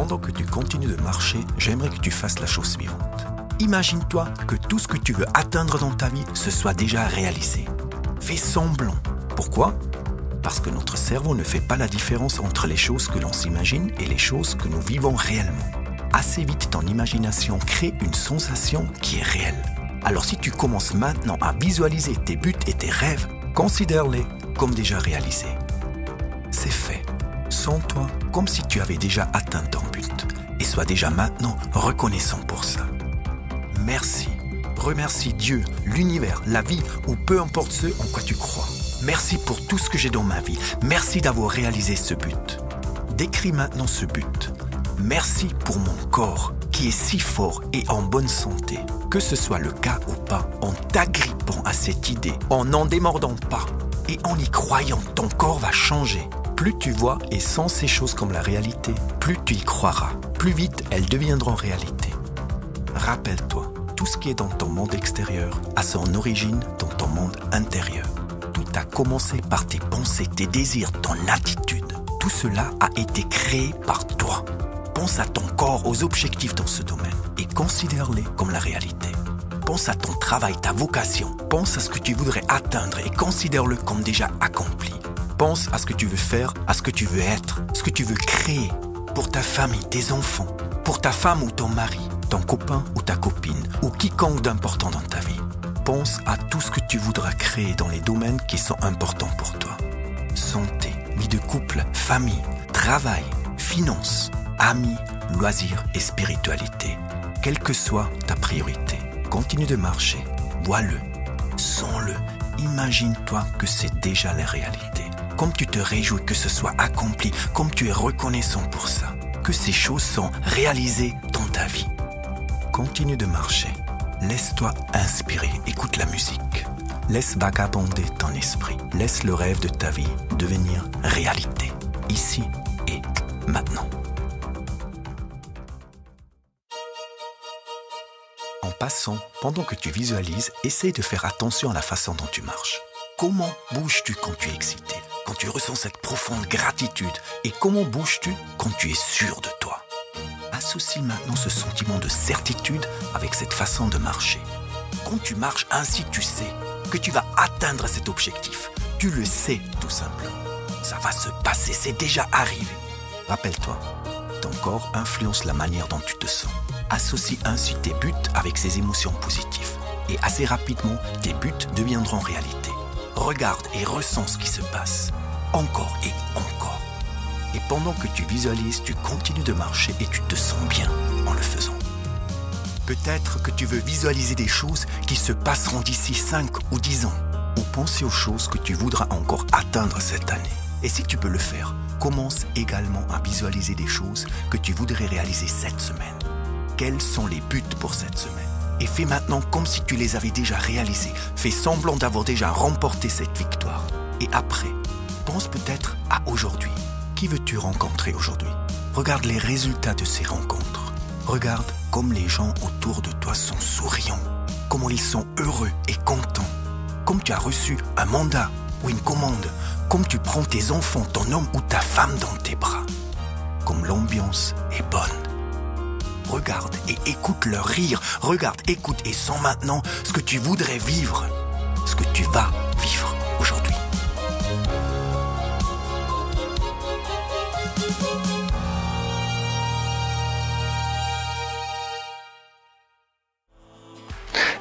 pendant que tu continues de marcher, j'aimerais que tu fasses la chose suivante. Imagine-toi que tout ce que tu veux atteindre dans ta vie se soit déjà réalisé. Fais semblant. Pourquoi ? Parce que notre cerveau ne fait pas la différence entre les choses que l'on s'imagine et les choses que nous vivons réellement. Assez vite, ton imagination crée une sensation qui est réelle. Alors si tu commences maintenant à visualiser tes buts et tes rêves, considère-les comme déjà réalisés. C'est fait. Sens-toi comme si tu avais déjà atteint ton but et sois déjà maintenant reconnaissant pour ça. Merci. Remercie Dieu, l'univers, la vie ou peu importe ce en quoi tu crois. Merci pour tout ce que j'ai dans ma vie. Merci d'avoir réalisé ce but. Décris maintenant ce but. Merci pour mon corps qui est si fort et en bonne santé. Que ce soit le cas ou pas, en t'agrippant à cette idée, en n'en démordant pas et en y croyant, ton corps va changer. Plus tu vois et sens ces choses comme la réalité, plus tu y croiras. Plus vite, elles deviendront réalité. Rappelle-toi, tout ce qui est dans ton monde extérieur a son origine dans ton monde intérieur. Tout a commencé par tes pensées, tes désirs, ton attitude. Tout cela a été créé par toi. Pense à ton corps, aux objectifs dans ce domaine et considère-les comme la réalité. Pense à ton travail, ta vocation. Pense à ce que tu voudrais atteindre et considère-le comme déjà accompli. Pense à ce que tu veux faire, à ce que tu veux être, ce que tu veux créer pour ta famille, tes enfants, pour ta femme ou ton mari, ton copain ou ta copine, ou quiconque d'important dans ta vie. Pense à tout ce que tu voudras créer dans les domaines qui sont importants pour toi. Santé, vie de couple, famille, travail, finances, amis, loisirs et spiritualité. Quelle que soit ta priorité, continue de marcher, vois-le, sens-le, imagine-toi que c'est déjà la réalité. Comme tu te réjouis que ce soit accompli, comme tu es reconnaissant pour ça, que ces choses sont réalisées dans ta vie. Continue de marcher. Laisse-toi inspirer, écoute la musique. Laisse vagabonder ton esprit. Laisse le rêve de ta vie devenir réalité, ici et maintenant. En passant, pendant que tu visualises, essaie de faire attention à la façon dont tu marches. Comment bouges-tu quand tu es excité, quand tu ressens cette profonde gratitude et comment bouges-tu quand tu es sûr de toi? Associe maintenant ce sentiment de certitude avec cette façon de marcher. Quand tu marches ainsi, tu sais que tu vas atteindre cet objectif. Tu le sais tout simplement. Ça va se passer, c'est déjà arrivé. Rappelle-toi, ton corps influence la manière dont tu te sens. Associe ainsi tes buts avec ces émotions positives. Et assez rapidement, tes buts deviendront réalité. Regarde et ressens ce qui se passe. Encore et encore. Et pendant que tu visualises, tu continues de marcher et tu te sens bien en le faisant. Peut-être que tu veux visualiser des choses qui se passeront d'ici 5 ou 10 ans. Ou penser aux choses que tu voudras encore atteindre cette année. Et si tu peux le faire, commence également à visualiser des choses que tu voudrais réaliser cette semaine. Quels sont les buts pour cette semaine? Et fais maintenant comme si tu les avais déjà réalisés. Fais semblant d'avoir déjà remporté cette victoire. Et après, pense peut-être à aujourd'hui. Qui veux-tu rencontrer aujourd'hui? Regarde les résultats de ces rencontres. Regarde comme les gens autour de toi sont souriants. Comment ils sont heureux et contents. Comme tu as reçu un mandat ou une commande. Comme tu prends tes enfants, ton homme ou ta femme dans tes bras. Comme l'ambiance est bonne. Regarde et écoute leur rire. Regarde, écoute et sens maintenant ce que tu voudrais vivre. Ce que tu vas vivre aujourd'hui.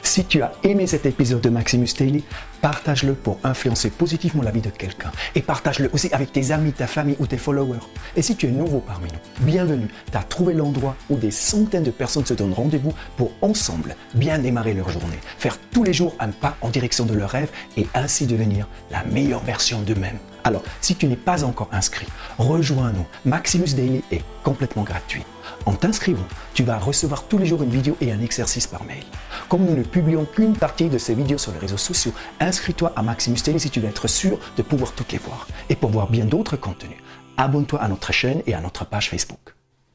Si tu as aimé cet épisode de Maximus Daily, partage-le pour influencer positivement la vie de quelqu'un. Et partage-le aussi avec tes amis, ta famille ou tes followers. Et si tu es nouveau parmi nous, bienvenue. Tu as trouvé l'endroit où des centaines de personnes se donnent rendez-vous pour ensemble bien démarrer leur journée. Faire tous les jours un pas en direction de leurs rêves et ainsi devenir la meilleure version d'eux-mêmes. Alors, si tu n'es pas encore inscrit, rejoins-nous. Maximus Daily est complètement gratuit. En t'inscrivant, tu vas recevoir tous les jours une vidéo et un exercice par mail. Comme nous ne publions qu'une partie de ces vidéos sur les réseaux sociaux, inscris-toi à Maximus Daily si tu veux être sûr de pouvoir toutes les voir. Et pour voir bien d'autres contenus, abonne-toi à notre chaîne et à notre page Facebook.